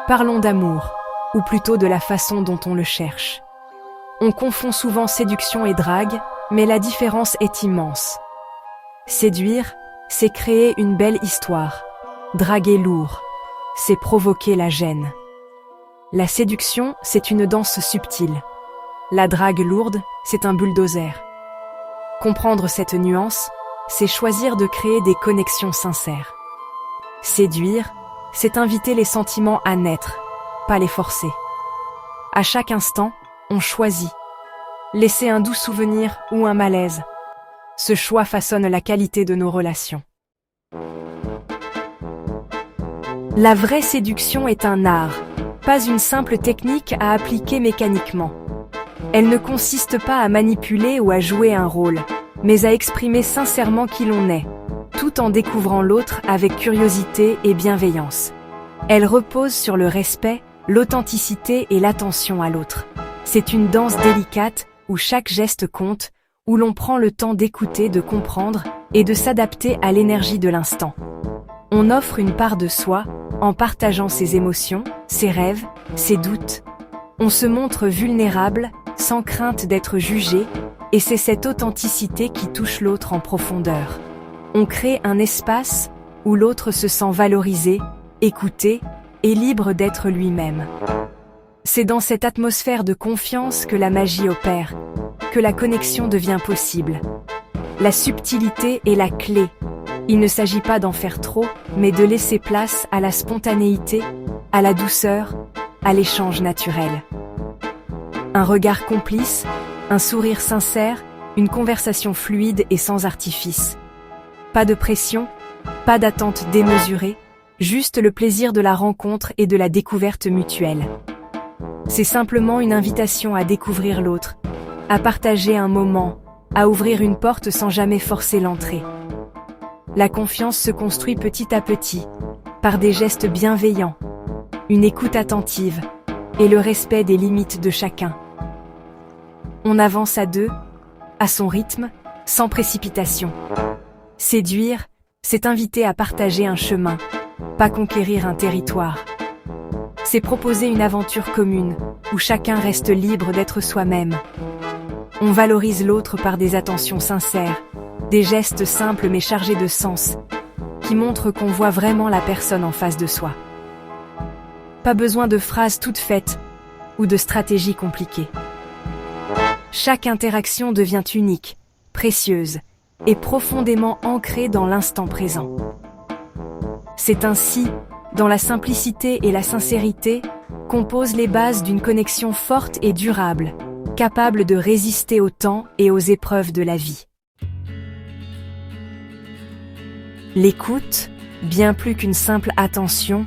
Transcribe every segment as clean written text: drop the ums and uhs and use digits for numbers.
Parlons d'amour, ou plutôt de la façon dont on le cherche. On confond souvent séduction et drague, mais la différence est immense. Séduire, c'est créer une belle histoire. Draguer lourd, c'est provoquer la gêne. La séduction, c'est une danse subtile. La drague lourde, c'est un bulldozer. Comprendre cette nuance, c'est choisir de créer des connexions sincères. Séduire, c'est inviter les sentiments à naître, pas les forcer. À chaque instant, on choisit. Laisser un doux souvenir ou un malaise. Ce choix façonne la qualité de nos relations. La vraie séduction est un art, pas une simple technique à appliquer mécaniquement. Elle ne consiste pas à manipuler ou à jouer un rôle, mais à exprimer sincèrement qui l'on est, tout en découvrant l'autre avec curiosité et bienveillance. Elle repose sur le respect, l'authenticité et l'attention à l'autre. C'est une danse délicate où chaque geste compte, où l'on prend le temps d'écouter, de comprendre et de s'adapter à l'énergie de l'instant. On offre une part de soi en partageant ses émotions, ses rêves, ses doutes. On se montre vulnérable, sans crainte d'être jugé, et c'est cette authenticité qui touche l'autre en profondeur. On crée un espace où l'autre se sent valorisé, écouté et libre d'être lui-même. C'est dans cette atmosphère de confiance que la magie opère, que la connexion devient possible. La subtilité est la clé. Il ne s'agit pas d'en faire trop, mais de laisser place à la spontanéité, à la douceur, à l'échange naturel. Un regard complice, un sourire sincère, une conversation fluide et sans artifice. Pas de pression, pas d'attente démesurée, juste le plaisir de la rencontre et de la découverte mutuelle. C'est simplement une invitation à découvrir l'autre, à partager un moment, à ouvrir une porte sans jamais forcer l'entrée. La confiance se construit petit à petit, par des gestes bienveillants, une écoute attentive et le respect des limites de chacun. On avance à deux, à son rythme, sans précipitation. Séduire, c'est inviter à partager un chemin, pas conquérir un territoire. C'est proposer une aventure commune, où chacun reste libre d'être soi-même. On valorise l'autre par des attentions sincères, des gestes simples mais chargés de sens, qui montrent qu'on voit vraiment la personne en face de soi. Pas besoin de phrases toutes faites, ou de stratégies compliquées. Chaque interaction devient unique, précieuse, et profondément ancrée dans l'instant présent. C'est ainsi, dans la simplicité et la sincérité, qu'on pose les bases d'une connexion forte et durable, capable de résister au temps et aux épreuves de la vie. L'écoute, bien plus qu'une simple attention,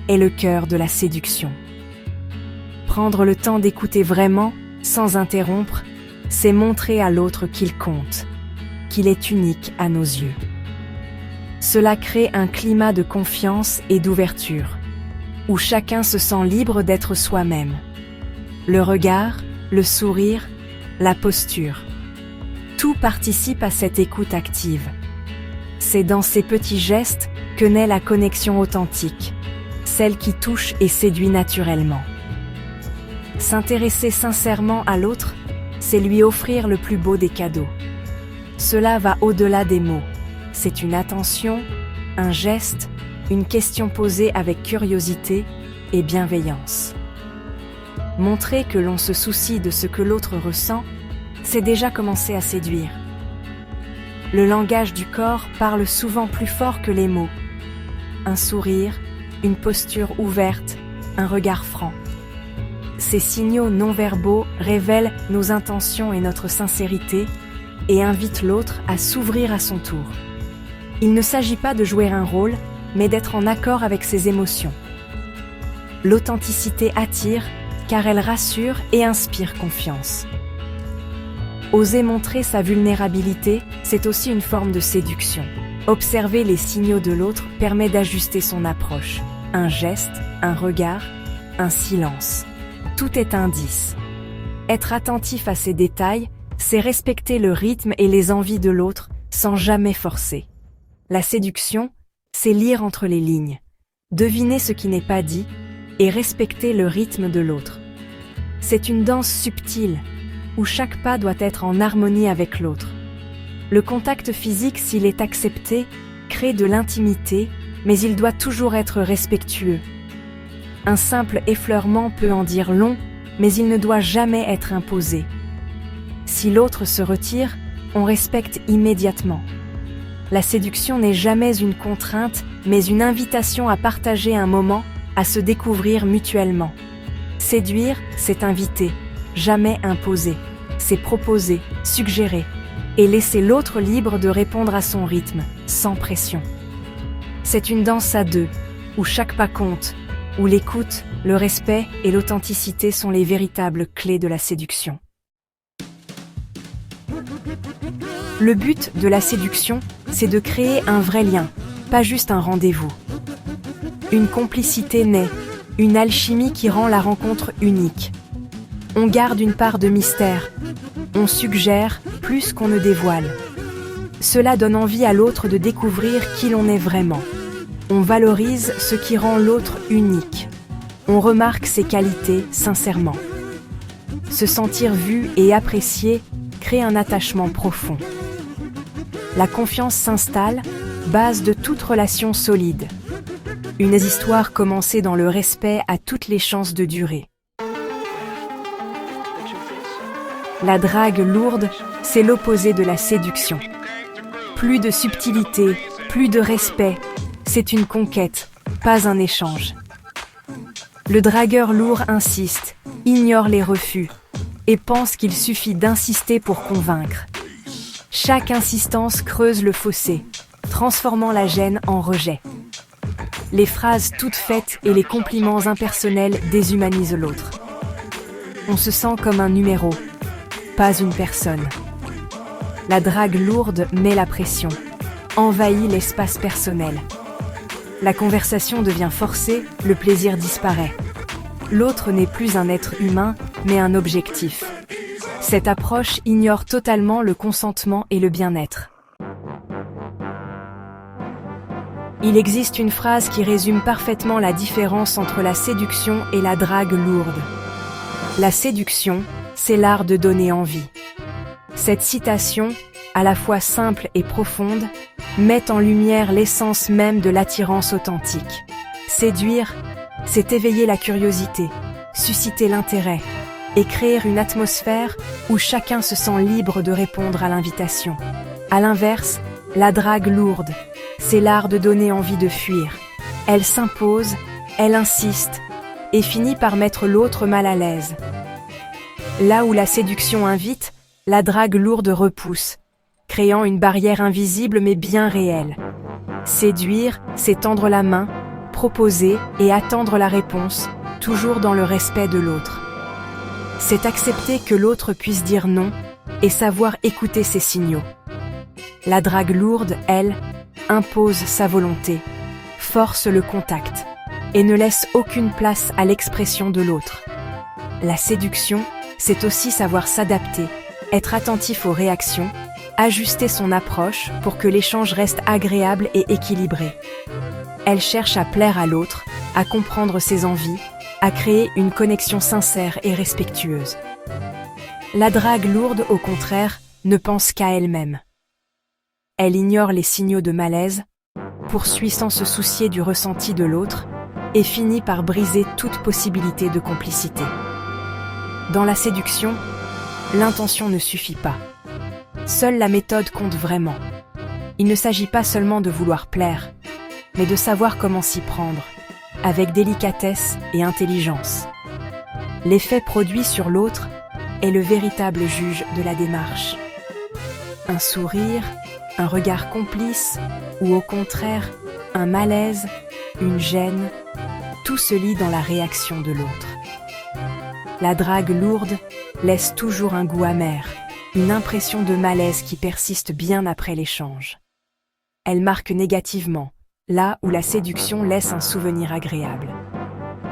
est le cœur de la séduction. Prendre le temps d'écouter vraiment, sans interrompre, c'est montrer à l'autre qu'il compte, qu'il est unique à nos yeux. Cela crée un climat de confiance et d'ouverture, où chacun se sent libre d'être soi-même. Le regard, le sourire, la posture, tout participe à cette écoute active. C'est dans ces petits gestes que naît la connexion authentique, celle qui touche et séduit naturellement. S'intéresser sincèrement à l'autre, c'est lui offrir le plus beau des cadeaux. Cela va au-delà des mots. C'est une attention, un geste, une question posée avec curiosité et bienveillance. Montrer que l'on se soucie de ce que l'autre ressent, c'est déjà commencer à séduire. Le langage du corps parle souvent plus fort que les mots. Un sourire, une posture ouverte, un regard franc. Ces signaux non-verbaux révèlent nos intentions et notre sincérité et invitent l'autre à s'ouvrir à son tour. Il ne s'agit pas de jouer un rôle, mais d'être en accord avec ses émotions. L'authenticité attire, car elle rassure et inspire confiance. Oser montrer sa vulnérabilité, c'est aussi une forme de séduction. Observer les signaux de l'autre permet d'ajuster son approche. Un geste, un regard, un silence. Tout est indice. Être attentif à ces détails, c'est respecter le rythme et les envies de l'autre sans jamais forcer. La séduction, c'est lire entre les lignes, deviner ce qui n'est pas dit, et respecter le rythme de l'autre. C'est une danse subtile, où chaque pas doit être en harmonie avec l'autre. Le contact physique, s'il est accepté, crée de l'intimité, mais il doit toujours être respectueux. Un simple effleurement peut en dire long, mais il ne doit jamais être imposé. Si l'autre se retire, on respecte immédiatement. La séduction n'est jamais une contrainte, mais une invitation à partager un moment, à se découvrir mutuellement. Séduire, c'est inviter, jamais imposer. C'est proposer, suggérer, et laisser l'autre libre de répondre à son rythme, sans pression. C'est une danse à deux, où chaque pas compte, où l'écoute, le respect et l'authenticité sont les véritables clés de la séduction. Le but de la séduction, c'est de créer un vrai lien, pas juste un rendez-vous. Une complicité naît, une alchimie qui rend la rencontre unique. On garde une part de mystère, on suggère plus qu'on ne dévoile. Cela donne envie à l'autre de découvrir qui l'on est vraiment. On valorise ce qui rend l'autre unique. On remarque ses qualités sincèrement. Se sentir vu et apprécié crée un attachement profond. La confiance s'installe, base de toute relation solide. Une histoire commencée dans le respect a toutes les chances de durer. La drague lourde, c'est l'opposé de la séduction. Plus de subtilité, plus de respect, c'est une conquête, pas un échange. Le dragueur lourd insiste, ignore les refus, et pense qu'il suffit d'insister pour convaincre. Chaque insistance creuse le fossé, transformant la gêne en rejet. Les phrases toutes faites et les compliments impersonnels déshumanisent l'autre. On se sent comme un numéro, pas une personne. La drague lourde met la pression, envahit l'espace personnel. La conversation devient forcée, le plaisir disparaît. L'autre n'est plus un être humain, mais un objectif. Cette approche ignore totalement le consentement et le bien-être. Il existe une phrase qui résume parfaitement la différence entre la séduction et la drague lourde. La séduction, c'est l'art de donner envie. Cette citation, à la fois simple et profonde, met en lumière l'essence même de l'attirance authentique. Séduire, c'est éveiller la curiosité, susciter l'intérêt et créer une atmosphère où chacun se sent libre de répondre à l'invitation. À l'inverse, la drague lourde, c'est l'art de donner envie de fuir. Elle s'impose, elle insiste et finit par mettre l'autre mal à l'aise. Là où la séduction invite, la drague lourde repousse, créant une barrière invisible mais bien réelle. Séduire, c'est tendre la main, proposer et attendre la réponse, toujours dans le respect de l'autre. C'est accepter que l'autre puisse dire non et savoir écouter ses signaux. La drague lourde, elle, impose sa volonté, force le contact et ne laisse aucune place à l'expression de l'autre. La séduction, c'est aussi savoir s'adapter, être attentif aux réactions, ajuster son approche pour que l'échange reste agréable et équilibré. Elle cherche à plaire à l'autre, à comprendre ses envies, à créer une connexion sincère et respectueuse. La drague lourde, au contraire, ne pense qu'à elle-même. Elle ignore les signaux de malaise, poursuit sans se soucier du ressenti de l'autre et finit par briser toute possibilité de complicité. Dans la séduction, l'intention ne suffit pas. Seule la méthode compte vraiment. Il ne s'agit pas seulement de vouloir plaire, mais de savoir comment s'y prendre, avec délicatesse et intelligence. L'effet produit sur l'autre est le véritable juge de la démarche. Un sourire, un regard complice, ou au contraire, un malaise, une gêne, tout se lit dans la réaction de l'autre. La drague lourde laisse toujours un goût amer, une impression de malaise qui persiste bien après l'échange. Elle marque négativement, là où la séduction laisse un souvenir agréable.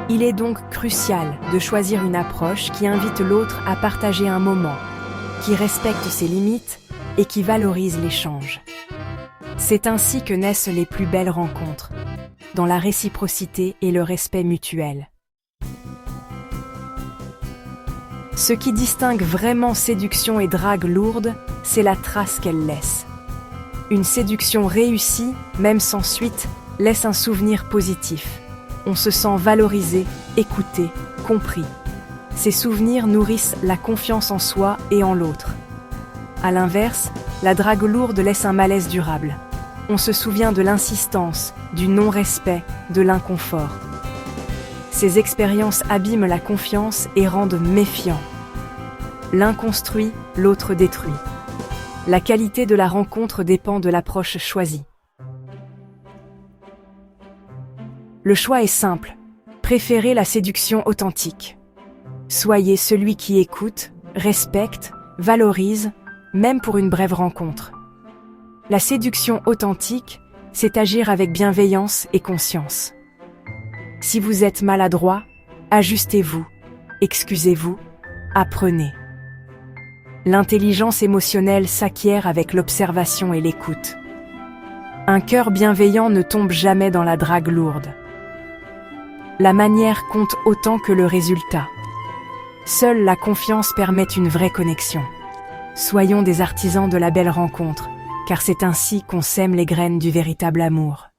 Il est donc crucial de choisir une approche qui invite l'autre à partager un moment, qui respecte ses limites et qui valorise l'échange. C'est ainsi que naissent les plus belles rencontres, dans la réciprocité et le respect mutuel. Ce qui distingue vraiment séduction et drague lourde, c'est la trace qu'elle laisse. Une séduction réussie, même sans suite, laisse un souvenir positif. On se sent valorisé, écouté, compris. Ces souvenirs nourrissent la confiance en soi et en l'autre. À l'inverse, la drague lourde laisse un malaise durable. On se souvient de l'insistance, du non-respect, de l'inconfort. Ces expériences abîment la confiance et rendent méfiant. L'un construit, l'autre détruit. La qualité de la rencontre dépend de l'approche choisie. Le choix est simple. Préférez la séduction authentique. Soyez celui qui écoute, respecte, valorise, même pour une brève rencontre. La séduction authentique, c'est agir avec bienveillance et conscience. Si vous êtes maladroit, ajustez-vous, excusez-vous, apprenez. L'intelligence émotionnelle s'acquiert avec l'observation et l'écoute. Un cœur bienveillant ne tombe jamais dans la drague lourde. La manière compte autant que le résultat. Seule la confiance permet une vraie connexion. Soyons des artisans de la belle rencontre, car c'est ainsi qu'on sème les graines du véritable amour.